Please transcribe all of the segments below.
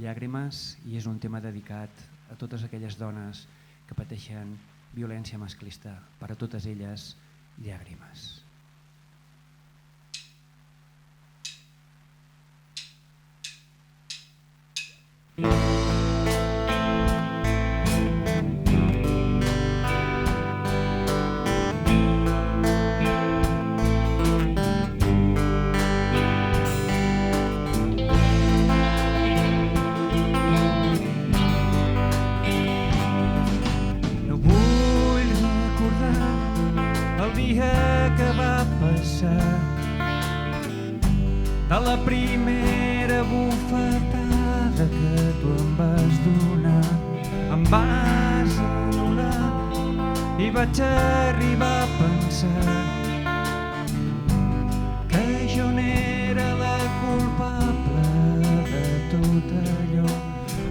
llàgrimes i és un tema dedicat a totes aquelles dones que pateixen violència masclista. Per a totes elles, llàgrimes. De la primera bufetada que tu em vas donar, em vas anul·lar i vaig arribar a pensar que jo n'era la culpable de tot allò.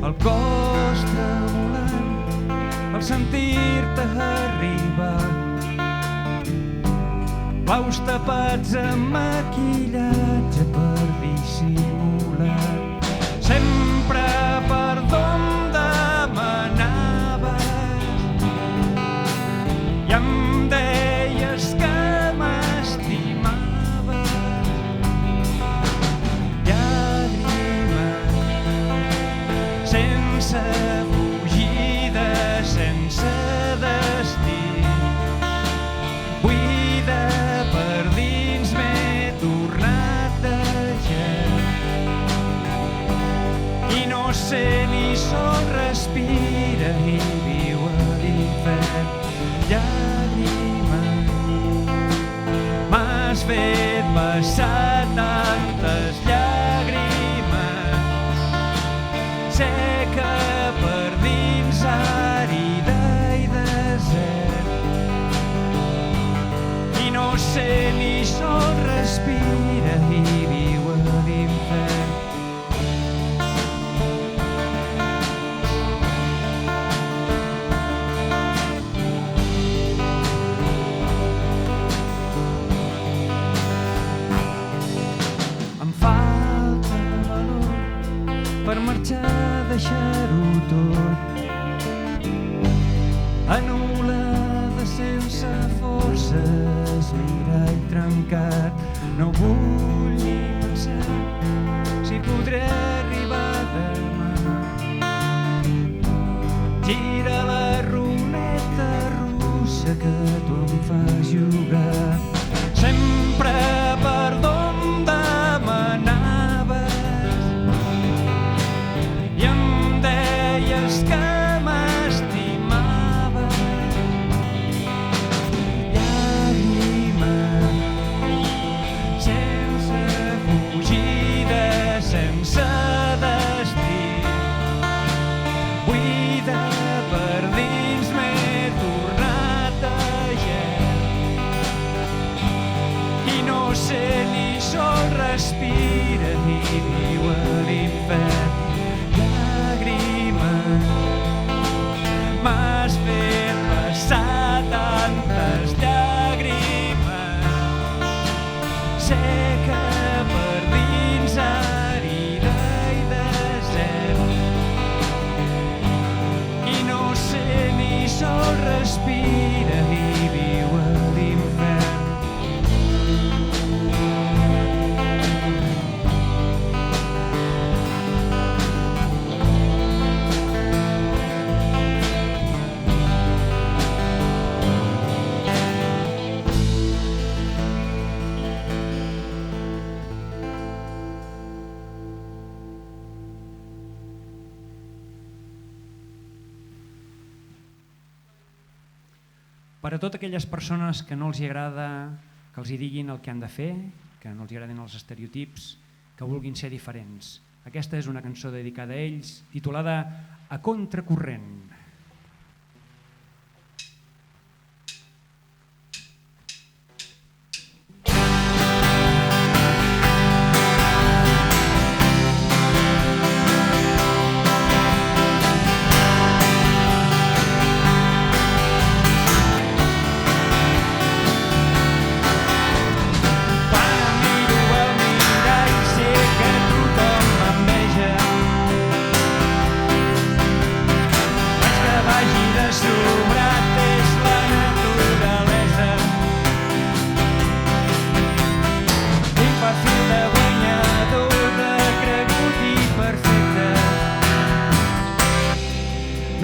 El cos tremolant al sentir-te arribar, blaus tapats amb maquillatge per dissimular. Sempre perdó em demanaves i em deies que m'estimaves. Llàgrimes sense fugida, sense destí, no sé ni sol respira i viu a l'infern. Llàgrimes, m'has fet passar tantes llàgrimes, sé que per dins àrida i desert i no sé ni sol respira i viu a l'infern. Per marxar, deixar-ho tot, anul·lada sense forces, mirall trencat. No vull ni pensar si podré arribar demà. Gira la ruleta russa que tu em fas jugar. Sempre perdó em demanaves i em deies que m'estimaves. Llàgrimes sense fugida, sense destí, buida per dins m'he tornat a gel i no sé ni sol respira ni viu a l'infern. M'has fet passar tantes llàgrimes, sé que per dins àrida i desert i no sé ni sol respira i viu a l'infern. Per a totes aquelles persones que no els agrada que els hi diguin el que han de fer, que no els agradin els estereotips, que vulguin ser diferents. Aquesta és una cançó dedicada a ells, titulada A contracorrent.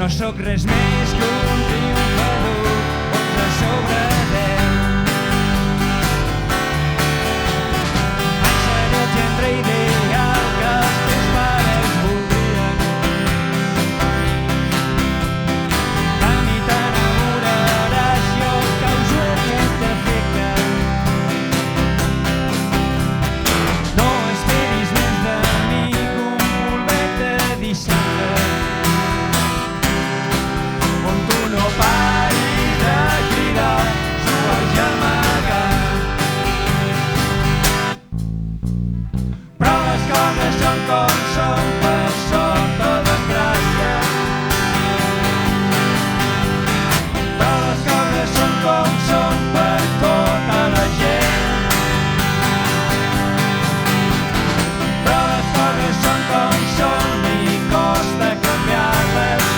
No sóc res més que un triomfador, 11 sobre 10. En seré el gendre ideal que els teus pares voldrien. A mi t'enamoraràs, jo causo aquest efecte. No esperis més de mi que un polvet de dissabte, on tu no paris de cridar, suaus i amagat. Però les coses són com són, per sort o desgràcia. Però les coses són com són per tota la gent. Però les coses són com són i costa canviar-les.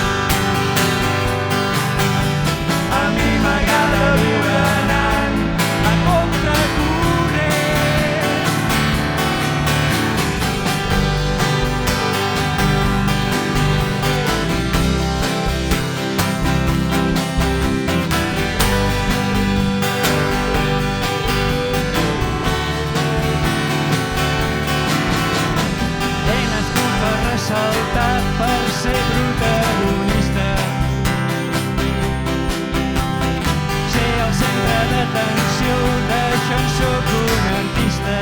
A mi m'agrada viure anant a contracorrent. He nascut per ressaltar, per ser protagonista, ser el centre d'atenció, d'això en sóc un artista.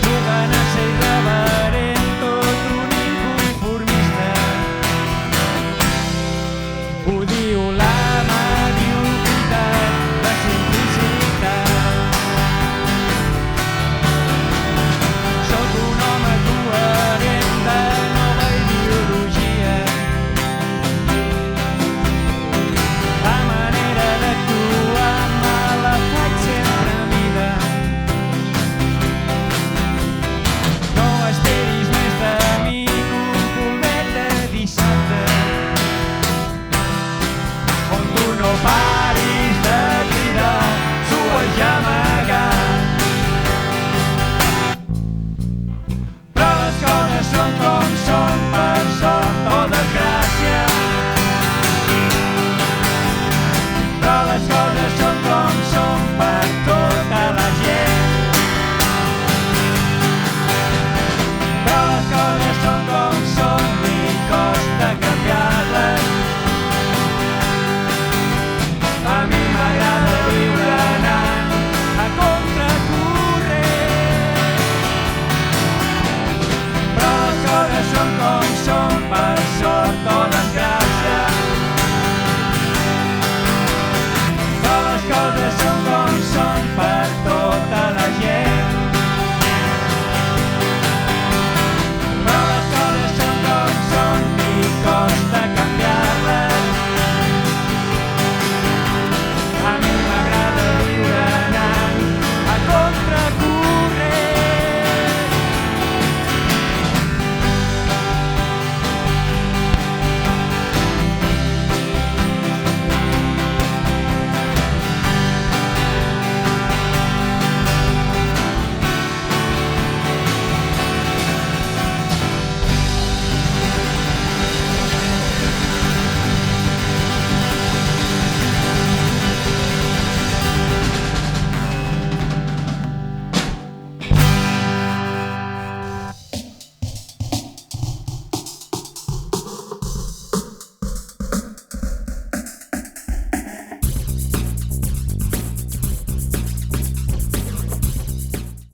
Jugant a ser irreverent, tot un inconformista. Odio la mediocritat, la simplicitat. Sóc un home coherent de nova ideologia. La manera d'actuar me la faig sempre a mida. No esperis més de mi que un polvet de dissabte, on tu no paris de cridar, suaus i amagat. Però les coses són com són, per sort o desgràcia. Però les coses són com són per tota la gent. Però les coses són com